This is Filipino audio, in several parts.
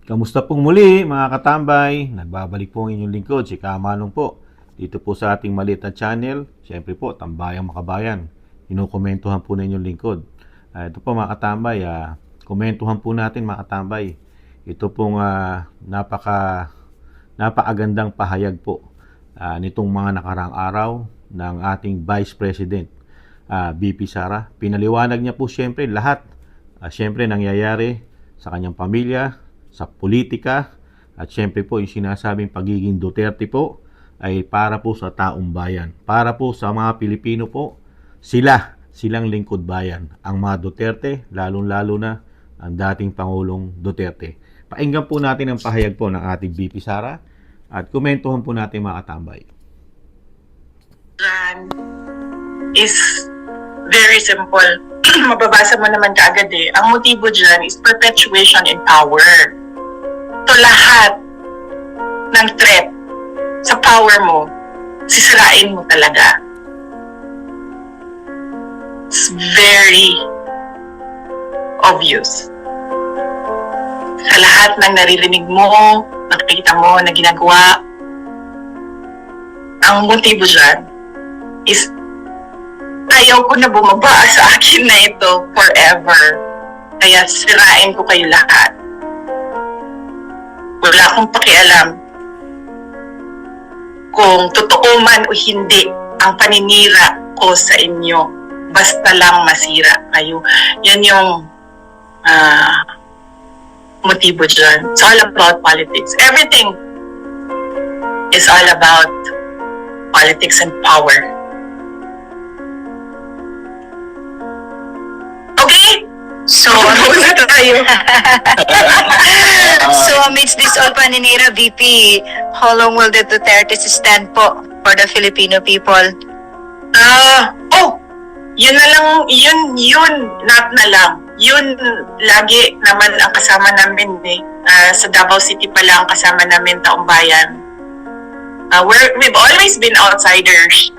Kamusta pong muli mga katambay? Nagbabalik po ang inyong lingkod, si Kamanong po. Dito po sa ating maliit na channel, siyempre po, Tambayang Makabayan. Kinukomentuhan po na inyong lingkod. Ito po mga katambay, komentuhan po natin mga katambay. Ito pong napakagandang pahayag po nitong mga nakarang araw ng ating Vice President, BP Sara. Pinaliwanag niya po siyempre lahat, siyempre nangyayari sa kanyang pamilya, sa politika, at syempre po yung sinasabing pagiging Duterte po ay para po sa taong bayan. Para po sa mga Pilipino po, silang lingkod bayan. Ang mga Duterte, lalong-lalo na ang dating Pangulong Duterte. Pakinggan po natin ang pahayag po ng ating VP Sara at komentuhan po natin mga katambay. Is very simple. Mababasa mo naman kaagad eh. Ang motibo dyan is perpetuation in power. To lahat ng threat sa power mo, sisirain mo talaga. It's very obvious. Sa lahat ng naririnig mo, nakikita mo na ginagawa, ang motibo dyan is ayaw ko na bumaba sa akin na ito forever. Kaya sirain ko kayo lahat. Wala akong pakialam kung totoo man o hindi ang paninira ko sa inyo. Basta lang masira kayo. Yan yung motibo dyan. It's all about politics. Everything is all about politics and power. Okay? So, amidst this all paninira, VP, how long will the Dutertes stand po for the Filipino people? Yun na lang, not na lang. Yun, lagi naman ang kasama namin eh. Sa Davao City pa lang kasama namin taong bayan. We've always been outsiders.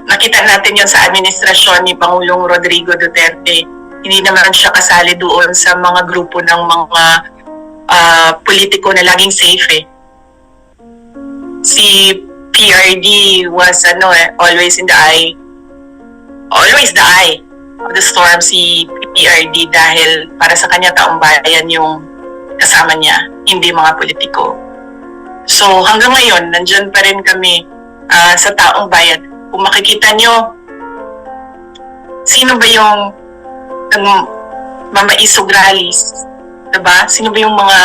Nakita natin yun sa administrasyon ni Pangulong Rodrigo Duterte. Hindi naman siya kasali doon sa mga grupo ng mga politiko na laging safe eh. Si PRD was always in the eye. Always the eye of the storm si PRD dahil para sa kanya taong bayan yung kasama niya, hindi mga politiko. So hanggang ngayon, nandyan pa rin kami sa taong bayan. Kung makikita nyo, sino ba yung mamaisog rallies? Diba? Sino ba yung mga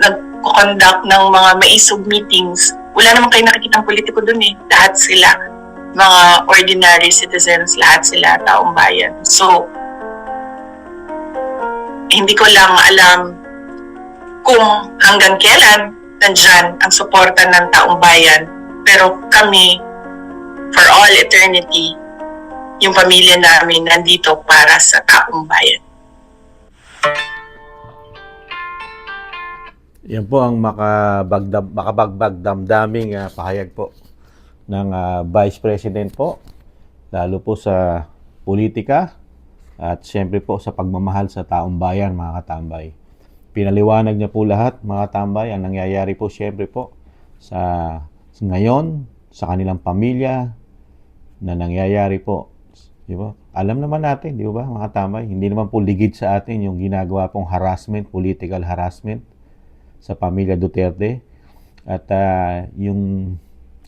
nag-conduct ng mga maisog meetings? Wala naman kayo nakikitang politiko dun eh. Lahat sila. Mga ordinary citizens, lahat sila taong bayan. So, hindi ko lang alam kung hanggang kailan nandyan ang suporta ng taong bayan. Pero kami, for all eternity, yung pamilya namin nandito para sa taong bayan. Yan po ang makabagbag damdaming pahayag po ng Vice President po, lalo po sa politika at siyempre po sa pagmamahal sa taong bayan mga katambay. Pinaliwanag niya po lahat mga katambay ang nangyayari po siyempre po sa ngayon sa kanilang pamilya na nangyayari po. Di ba? Alam naman natin, di ba mga katambay, hindi naman po ligid sa atin yung ginagawa pong harassment, political harassment sa pamilya Duterte at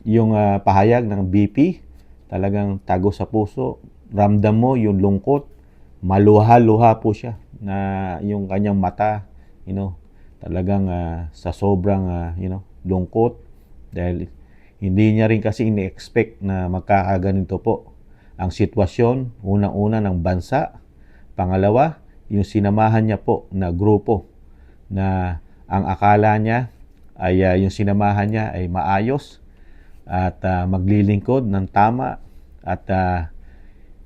yung pahayag ng BP talagang tago sa puso, ramdam mo yung lungkot, maluha-luha po siya na yung kanyang mata, talagang sa sobrang lungkot dahil hindi niya rin kasi ini-expect na magkakaganito po ang sitwasyon, unang-una ng bansa, pangalawa yung sinamahan niya po na grupo na ang akala niya ay yung sinamahan niya ay maayos at maglilingkod ng tama at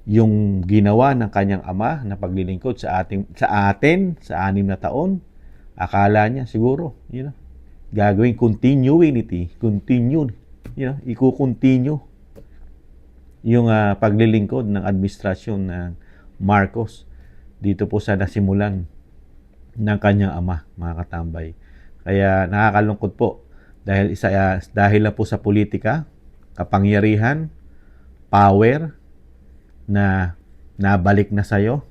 yung ginawa ng kanyang ama na paglilingkod sa atin sa 6 na taon, akala niya siguro, gagawing iko-continue yung paglilingkod ng administrasyon ng Marcos dito po sa nasimulan ng kanyang ama, mga katambay. Kaya nakakalungkot po dahil na po sa politika, kapangyarihan, power na nabalik na sa'yo,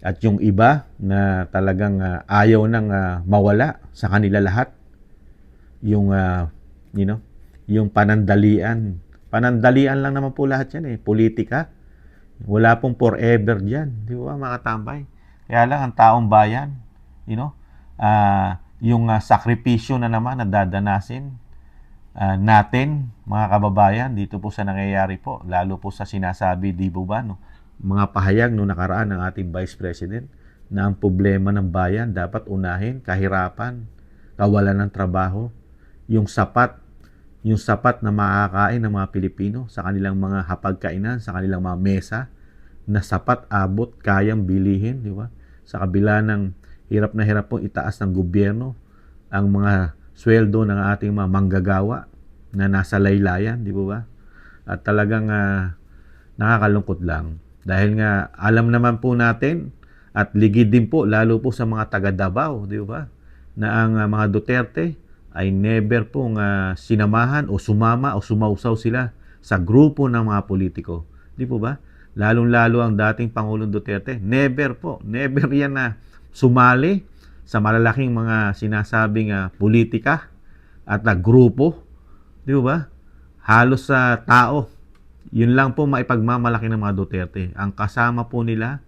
at yung iba na talagang ayaw nang mawala sa kanila lahat. Yung yung panandalian. Panandalian lang naman po lahat yan politika. Wala pong forever diyan, di ba mga katambay? Kaya lang ang taong bayan, yung sakripisyo na naman na dadanasin natin, mga kababayan, dito po sa nangyayari po, lalo po sa sinasabi, di ba, mga pahayag nung nakaraan ng ating Vice President na ang problema ng bayan dapat unahin, kahirapan, kawalan ng trabaho, yung sapat na makakain ng mga Pilipino sa kanilang mga hapagkainan, sa kanilang mga mesa, na sapat, abot, kayang bilihin, di ba? Sa kabila ng hirap na hirap pong itaas ng gobyerno ang mga sweldo ng ating mga manggagawa na nasa laylayan, di ba? At talagang nakakalungkot lang. Dahil nga alam naman po natin at ligid din po lalo po sa mga taga Davao, di ba? Na ang mga Duterte ay never pong sinamahan o sumama o sumausaw sila sa grupo ng mga politiko. Di po ba? Lalong-lalo ang dating Pangulong Duterte, never yan na sumali sa malalaking mga sinasabing politika at grupo. Di ba? Halos sa tao. Yun lang po maipagmamalaki ng mga Duterte. Ang kasama po nila,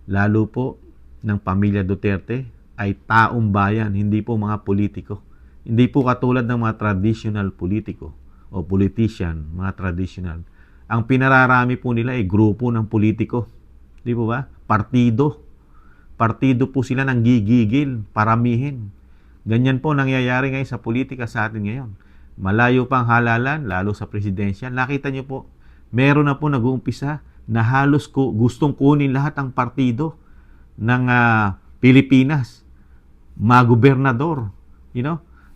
lalo po ng pamilya Duterte, ay taong bayan, hindi po mga politiko. Hindi po katulad ng mga traditional politiko o politician, mga traditional. Ang pinararami po nila ay grupo ng politiko. Di po ba? Partido. Partido po sila ng gigigil, paramihin. Ganyan po nangyayari ngayon sa politika sa atin ngayon. Malayo pang halalan, lalo sa presidensya. Nakita niyo po, meron na po nag-uumpisa na halos gustong kunin lahat ang partido ng Pilipinas. Mga gobernador,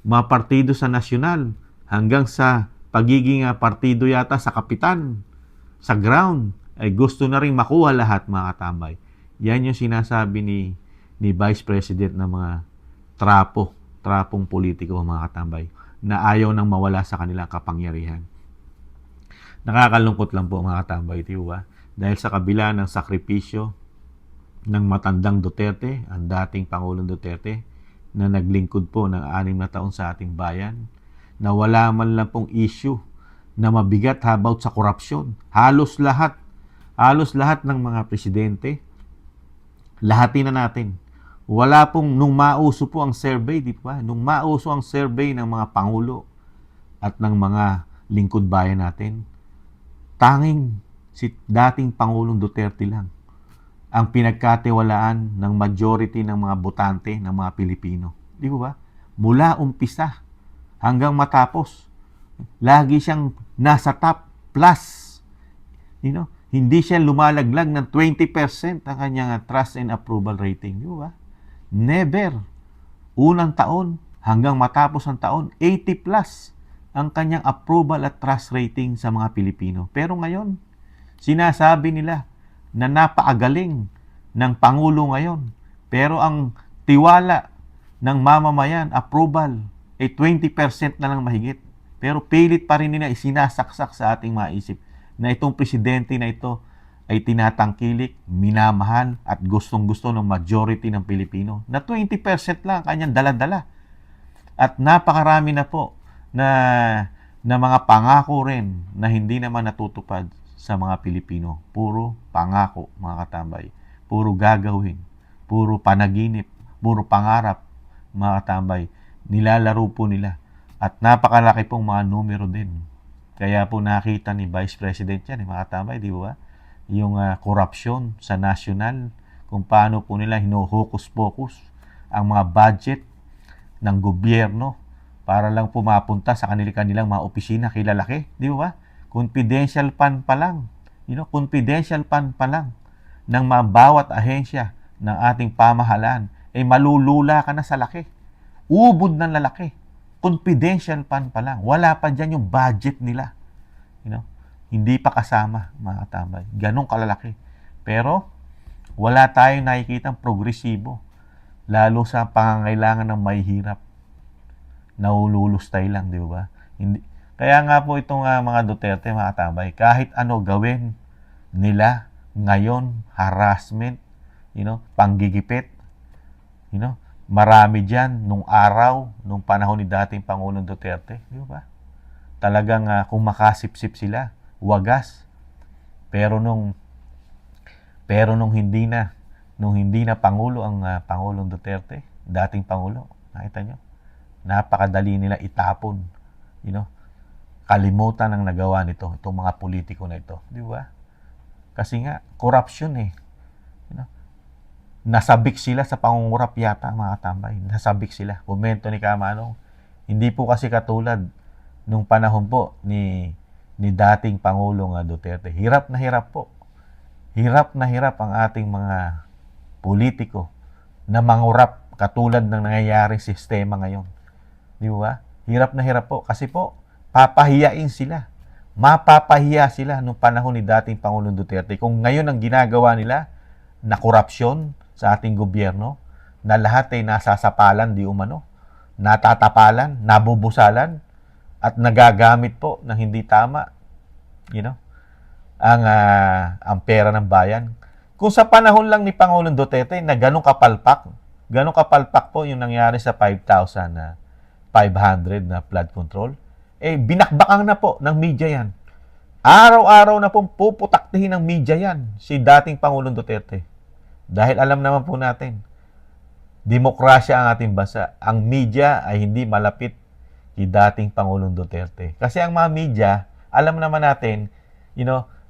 mga partido sa nasyonal, hanggang sa pagiging partido yata sa kapitan, sa ground, ay gusto na rin makuha lahat, mga katambay. Yan yung sinasabi ni Vice President ng mga trapong politiko, mga katambay, na ayaw nang mawala sa kanilang kapangyarihan. Nakakalungkot lang po, mga katambay, diba? Dahil sa kabila ng sakripisyo ng matandang Duterte, ang dating Pangulong Duterte, na naglingkod po ng 6 na taon sa ating bayan, na wala man lang pong issue na mabigat about sa korupsyon. Halos lahat ng mga presidente, lahatin na natin. Wala pong, nung mauso po ang survey, di ba? Nung mauso ang survey ng mga pangulo at ng mga lingkod bayan natin, tanging si dating Pangulong Duterte lang ang pinagkatiwalaan ng majority ng mga botante ng mga Pilipino. Di ba? Mula umpisa hanggang matapos, lagi siyang nasa top plus. Hindi siya lumalaglag ng 20% ang kanyang trust and approval rating. Di ba? Never. Unang taon hanggang matapos ang taon, 80 plus ang kanyang approval at trust rating sa mga Pilipino. Pero ngayon, sinasabi nila na napakagaling ng Pangulo ngayon. Pero ang tiwala ng mamamayan, approval, ay 20% na lang mahigit. Pero pilit pa rin nila isinasaksak sa ating maisip na itong presidente na ito ay tinatangkilik, minamahal at gustong-gusto ng majority ng Pilipino. Na 20% lang ang kanyang dala-dala. At napakarami na po na mga pangako rin na hindi naman natutupad sa mga Pilipino. Puro pangako, mga katambay. Puro gagawin. Puro panaginip. Puro pangarap, mga katambay. Nilalaro po nila. At napakalaki pong mga numero din. Kaya po nakita ni Vice President yan, mga katambay, di ba? Yung korupsyon sa nasyonal, kung paano po nila hinuhokus-pokus ang mga budget ng gobyerno para lang pumapunta sa kanilang mga opisina kilalaki, di ba? Confidential fund pa lang. Confidential fund pa lang ng mga bawat ahensya ng ating pamahalaan ay malulula ka na sa laki. Ubod ng lalaki. Confidential fund pa lang. Wala pa dyan yung budget nila. Hindi pa kasama, mga katambay. Ganong kalalaki. Pero wala tayong nakikitang progresibo. lalo sa pangangailangan ng mahihirap. Naululustay lang, di ba? Hindi, kaya nga po itong mga Duterte, mga tambay, kahit ano gawin nila ngayon, harassment, panggigipit, marami dyan nung araw, nung panahon ni dating Pangulong Duterte, di ba? Talagang kung makasipsip sila, wagas. Pero nung hindi na Pangulo ang Pangulong Duterte, dating Pangulo, nakita nyo, napakadali nila itapon. Kalimutan ang nagawa nito, itong mga politiko na ito. Di ba? Kasi nga, corruption eh. Nasabik sila sa pangungurap yata, mga tambay. Nasabik sila. Komento ni Kamanong. Hindi po kasi katulad nung panahon po ni dating Pangulong Duterte. Hirap na hirap po. Hirap na hirap ang ating mga politiko na mangurap katulad ng nangyayaring sistema ngayon. Di ba? Hirap na hirap po. Kasi po, papahiyain sila. Mapapahiya sila nung panahon ni dating Pangulong Duterte. Kung ngayon ang ginagawa nila na korupsyon sa ating gobyerno, na lahat ay nasasapalan, di umano, natatapalan, nabubusalan, at nagagamit po ng hindi tama, ang pera ng bayan. Kung sa panahon lang ni Pangulong Duterte na ganun kapalpak po yung nangyari sa 5,500 na flood control, binakbakang na po ng media yan. Araw-araw na pong puputaktihin ng media yan, si dating Pangulong Duterte. Dahil alam naman po natin, demokrasya ang ating bansa. Ang media ay hindi malapit kay dating Pangulong Duterte. Kasi ang mga media, alam naman natin,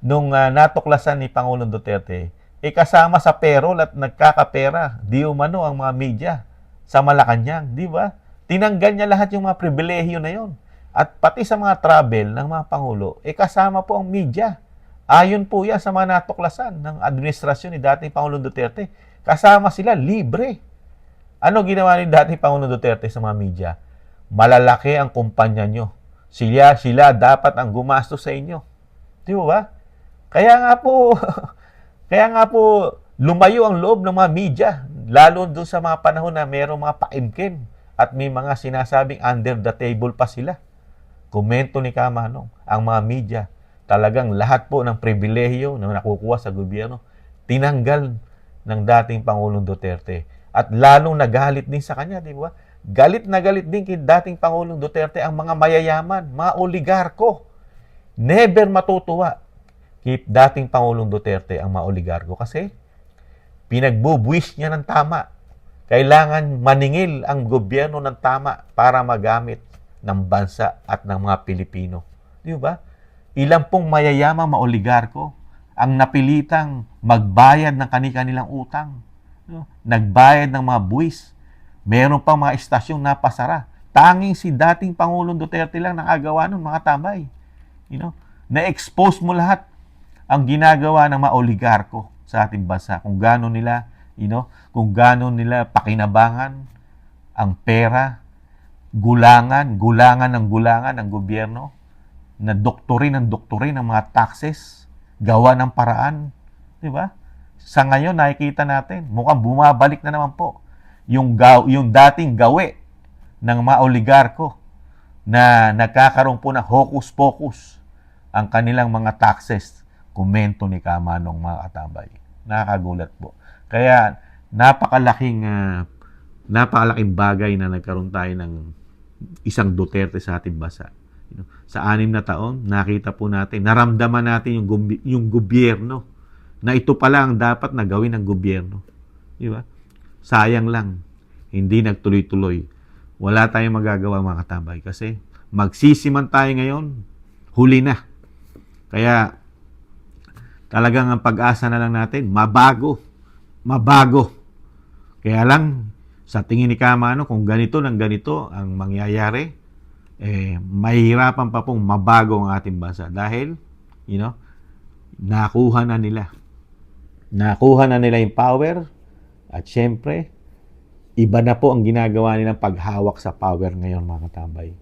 nung natuklasan ni Pangulong Duterte, kasama sa payroll at nagkakapera, di umano ang mga media sa Malacanang, di ba? Tinanggal niya lahat yung mga pribilehyo na yon. At pati sa mga travel ng mga Pangulo, kasama po ang media. Ayon po yan sa mga natuklasan ng administrasyon ni dating Pangulong Duterte. Kasama sila, libre. Ano ginawa ni dating Pangulong Duterte sa mga media? Malalaki ang kumpanya nyo. Sila dapat ang gumastos sa inyo. Di ba? Kaya nga po, lumayo ang loob ng mga media. Lalo dun sa mga panahon na mayroong mga paimkim at may mga sinasabing under the table pa sila. Komento ni Kamanong, ang mga media, talagang lahat po ng pribilehyo na nakukuha sa gobyerno, tinanggal ng dating Pangulong Duterte. At lalong nagalit din sa kanya, di ba? Galit na galit din kay dating Pangulong Duterte ang mga mayayaman, mga oligarko. Never matutuwa kay dating Pangulong Duterte ang mga oligarko kasi pinagbubuwis niya ng tama. Kailangan maningil ang gobyerno ng tama para magamit ng bansa at ng mga Pilipino. Di ba? Ilang pong mayayamang maoligarko ang napilitang magbayad ng kanilang utang. Nagbayad ng mga buwis. Meron pang mga estasyong napasara. Tanging si dating Pangulong Duterte lang nakagawa nun, mga tambay. Na-expose mo lahat ang ginagawa ng mga oligarko sa ating bansa. Kung gaano nila, pakinabangan ang pera, gulangan ng gobyerno, na doktorin ng mga taxes, gawa ng paraan, di ba? Sa ngayon nakikita natin, mukhang bumabalik na naman po yung dating gawi ng mga oligarko na nagkakaroon po ng hocus-pocus ang kanilang mga taxes. Komento ni Kamanong, mga katambay. Nakakagulat po. Kaya napakalaking bagay na nagkaroon tayo ng isang Duterte sa ating bansa. Sa 6 na taon, nakita po natin, naramdaman natin yung gobyerno na ito pala ang dapat na gawin ng gobyerno. Di ba? Sayang lang, hindi nagtuloy-tuloy. Wala tayong magagawa, mga katambay, kasi magsisiman tayo ngayon, huli na. Kaya talagang ang pag-asa na lang natin, mabago. Kaya lang, sa tingin ni Kamano, kung ganito ng ganito ang mangyayari, mahihirapan pa pong mabago ang ating bansa dahil, nakuha na nila yung power at syempre, iba na po ang ginagawa nilang paghawak sa power ngayon, mga katambay.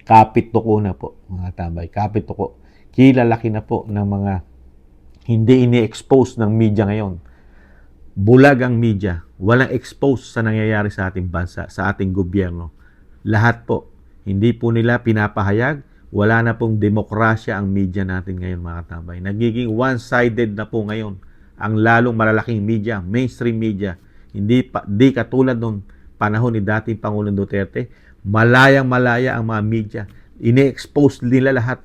Kapit-tuko na po, mga katambay. Kapit-tuko. Kilalaki na po ng mga hindi ini-expose ng media ngayon. bulag ang media, walang expose sa nangyayari sa ating bansa, sa ating gobyerno. Lahat po, hindi po nila pinapahayag, wala na pong demokrasya ang media natin ngayon mga tambay. Nagiging one-sided na po ngayon ang lalong malalaking media, mainstream media. Di katulad nung panahon ni dating Pangulong Duterte, malayang-malaya ang mga media. Ine-expose nila lahat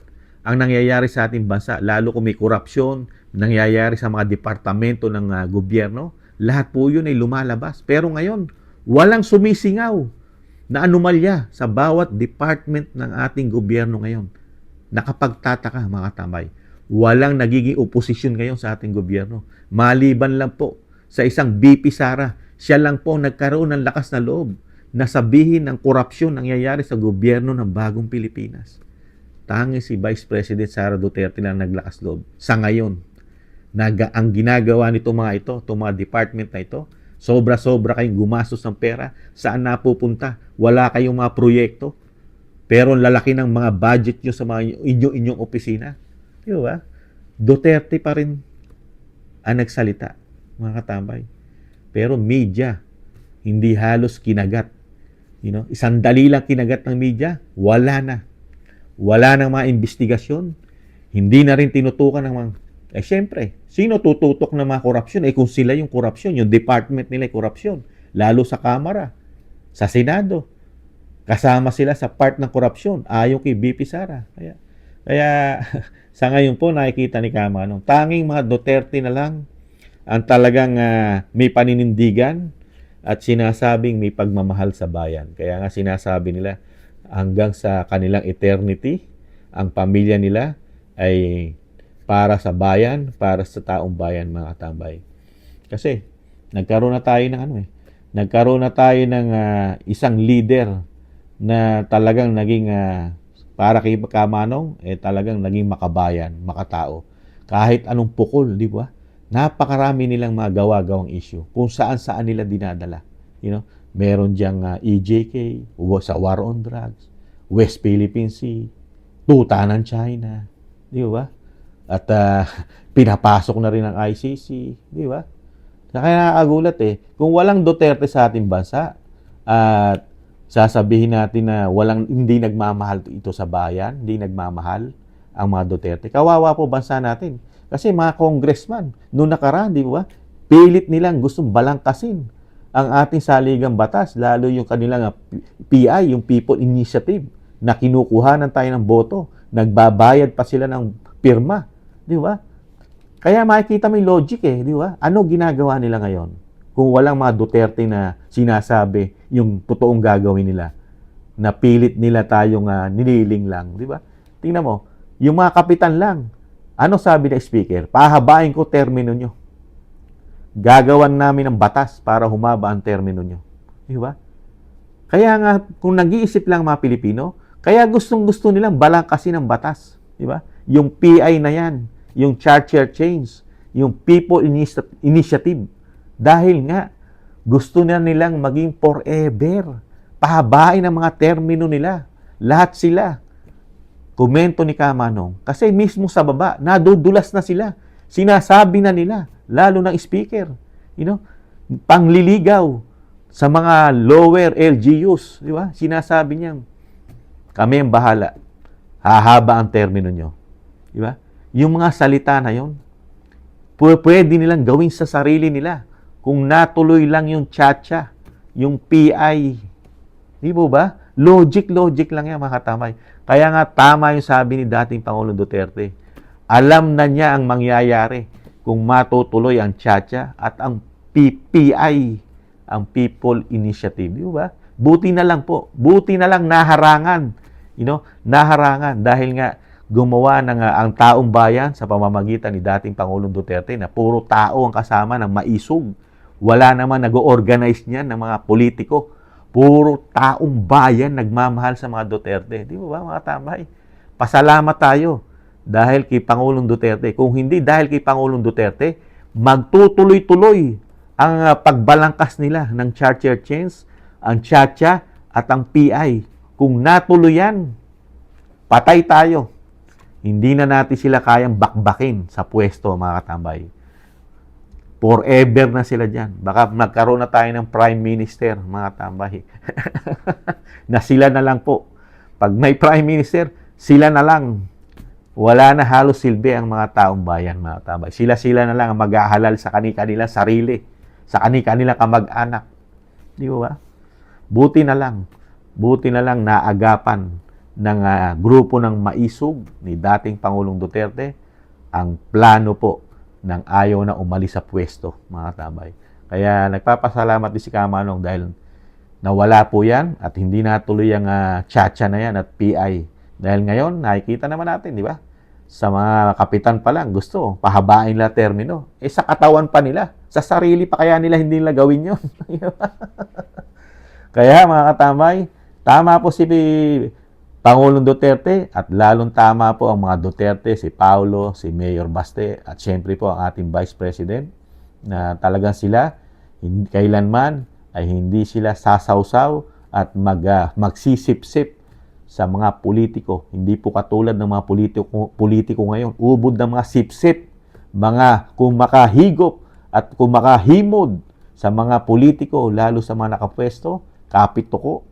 ang nangyayari sa ating bansa, lalo kung may korupsyon, nangyayari sa mga departamento ng gobyerno, lahat po yun ay lumalabas. Pero ngayon, walang sumisingaw na anomalya sa bawat department ng ating gobyerno ngayon. Nakapagtataka mga tambay. Walang nagiging oposisyon ngayon sa ating gobyerno. Maliban lang po sa isang BP Sara, siya lang po nagkaroon ng lakas na loob na sabihin ng korupsyon nangyayari sa gobyerno ng bagong Pilipinas. Tanging si Vice President Sara Duterte lang naglakas loob. Sa ngayon, ang ginagawa nito mga ito, itong mga department na ito, sobra-sobra kayong gumastos ng pera. Saan napupunta? Wala kayong mga proyekto. Pero ang lalaki ng mga budget nyo sa mga inyong opisina. Di ba? Duterte pa rin ang nagsalita, mga katambay. Pero media, hindi halos kinagat. Isang dali lang kinagat ng media, wala na. Wala nang mga investigasyon. Hindi na rin tinutukan ng mga... Siyempre, sino tututok ng mga korupsyon? Kung sila yung korupsyon, yung department nila yung korupsyon. Lalo sa Kamara, sa Senado. Kasama sila sa part ng korupsyon. Ayaw kay BP Sara. Kaya sa ngayon po, nakikita ni Kamanong, tanging mga Duterte na lang ang talagang may paninindigan at sinasabing may pagmamahal sa bayan. Kaya nga sinasabi nila, hanggang sa kanilang eternity, ang pamilya nila ay para sa bayan, para sa taong bayan, mga katambay. Kasi nagkaroon na tayo ng nagkaroon na tayo ng isang leader na talagang naging para kay Kamanong talagang naging makabayan, makatao. Kahit anong pukol, di ba? Napakarami nilang mga gawa-gawang issue kung saan-saan nila dinadala. Meron diyang EJK, sa War on Drugs, West Philippine Sea, tuta ng China, di ba? At pinapasok na rin ang ICC, di ba? Kaya nakakagulat kung walang Duterte sa ating bansa at sasabihin natin na hindi nagmamahal ito sa bayan, hindi nagmamahal ang mga Duterte. Kawawa po bansa natin. Kasi mga congressman, noong nakaraan, di ba? Pilit nilang gustong balangkasin ang ating saligang batas, lalo yung kanilang PI, yung People Initiative, na kinukuhanan tayo ng boto, nagbabayad pa sila ng pirma, di ba? Kaya makikita mo yung logic di ba? Ano ginagawa nila ngayon? Kung walang mga Duterte na sinasabi yung totoong gagawin nila, na pilit nila tayong nililing lang, di ba? Tingnan mo, yung mga kapitan lang, ano sabi na speaker? Pahabain ko termino nyo. Gagawan namin ng batas para humaba ang termino nyo. Di ba? Kaya nga, kung nag-iisip lang mga Pilipino, kaya gustong-gusto nilang balangkasin ng batas. Di ba? Yung PI na yan, yung charter change, yung People Initiative. Dahil nga, gusto na nilang maging forever. Pahabain ang mga termino nila. Lahat sila. Komento ni Kamanong. Kasi mismo sa baba, nadudulas na sila. Sinasabi na nila, lalo ng speaker, pangliligaw sa mga lower LGUs, di ba? Sinasabi niyang, kami ang bahala, hahaba ang termino nyo. Di ba? Yung mga salita na yon, pwede nilang gawin sa sarili nila kung natuloy lang yung chacha, yung PI. Di ba? Logic lang yan, mga katamay. Kaya nga tama yung sabi ni dating Pangulong Duterte. Alam na niya ang mangyayari kung matutuloy ang chacha at ang PPI, ang People Initiative. Di ba? Buti na lang po. Buti na lang naharangan. Naharangan dahil nga gumawa ng ang taong bayan sa pamamagitan ni dating Pangulong Duterte na puro tao ang kasama ng maisog. Wala naman nag-organize niyan ng mga politiko. Puro taong bayan nagmamahal sa mga Duterte. Di ba mga tambay? Pasalamat tayo dahil kay Pangulong Duterte. Kung hindi dahil kay Pangulong Duterte, magtutuloy-tuloy ang pagbalangkas nila ng charter change, ang chacha at ang PI. Kung natuloy yan, patay tayo. Hindi na natin sila kayang bakbakin sa pwesto, mga katambay. Forever na sila dyan. Baka magkaroon na tayo ng Prime Minister, mga tambay. Na sila na lang po. Pag may Prime Minister, sila na lang. Wala na halos silbi ang mga taong bayan, mga tambay. Sila-sila na lang ang maghahalal sa kani-kanila sarili, sa kani-kanila kamag-anak. Di ba? Buti na lang naagapan ng grupo ng maisog ni dating Pangulong Duterte ang plano po ng ayaw na umalis sa pwesto, mga tabay. Kaya nagpapasalamat din si Kamanong dahil nawala po yan at hindi natuloy ang tsatsya na yan at PI. Dahil ngayon, nakikita naman natin, di ba? Sa mga kapitan pa lang, gusto, pahabain nila termino. Sa katawan pa nila. Sa sarili pa kaya nila hindi nila gawin yun. Kaya mga katamay, tama po si Pangulong Duterte at lalong tama po ang mga Duterte, si Paulo, si Mayor Baste at syempre po ang ating Vice President na talagang sila kailanman ay hindi sila sasawsaw at magsisip-sip sa mga politiko. Hindi po katulad ng mga politiko ngayon. Ubod ng mga sip-sip, mga kumakahigop at kumakahimod sa mga politiko, lalo sa mga nakapwesto, kapituko.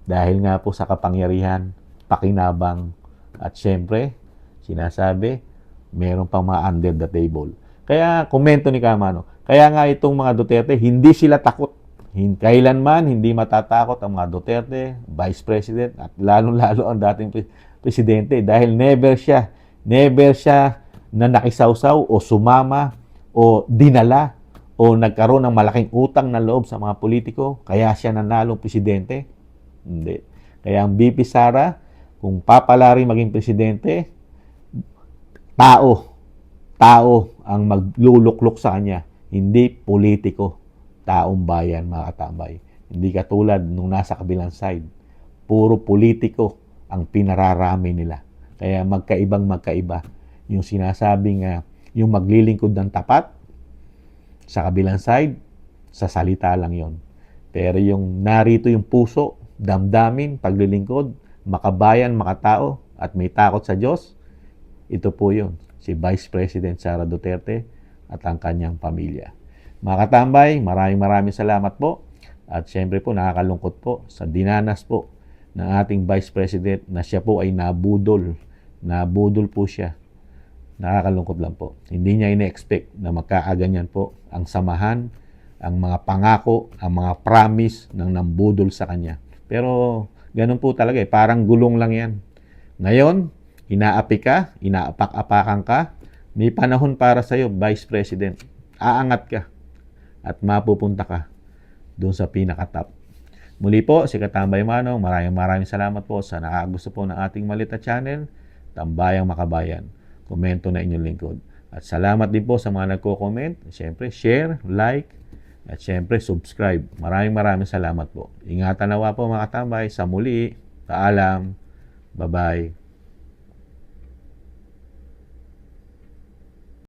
Dahil nga po sa kapangyarihan, pakinabang, at syempre, sinasabi, meron pang mga under the table. Kaya, komento ni Kamano, kaya nga itong mga Duterte, hindi sila takot. Kailanman, hindi matatakot ang mga Duterte, Vice President, at lalong-lalo ang dating Presidente. Dahil never siya na nakisawsaw o sumama o dinala o nagkaroon ng malaking utang na loob sa mga politiko, kaya siya nanalong Presidente. Hindi. Kaya ang BP Sara, kung papalari maging presidente, tao ang magluluklok sa kanya, hindi politiko, taong bayan, mga katambay. Hindi katulad nung nasa kabilang side, puro politiko ang pinararami nila. Kaya magkaiba. Yung sinasabing yung maglilingkod ng tapat, sa kabilang side, sa salita lang yon. Pero yung narito yung puso, damdamin, paglilingkod, makabayan, makatao, at may takot sa Diyos, ito po yun, si Vice President Sara Duterte at ang kanyang pamilya. Mga katambay, maraming salamat po. At syempre po, nakakalungkot po sa dinanas po ng ating Vice President na siya po ay nabudol. Nabudol po siya. Nakakalungkot lang po. Hindi niya ina-expect na magkakaganyan po ang samahan, ang mga pangako, ang mga promise ng nambudol sa kanya. Pero ganun po talaga parang gulong lang yan. Ngayon, inaapi ka, inaapak-apakan ka, may panahon para sa'yo, Vice President. Aangat ka at mapupunta ka doon sa pinaka-top. Muli po, si Katambay Manong, maraming salamat po sa nakagusto po ng ating Malita Channel, Tambayang Makabayan. Komento na inyong lingkod. At salamat din po sa mga nagko-comment. Siyempre, share, like, at siyempre, subscribe. Maraming salamat po. Ingatan nawa po mga katambay. Sa muli, paalam, bye-bye.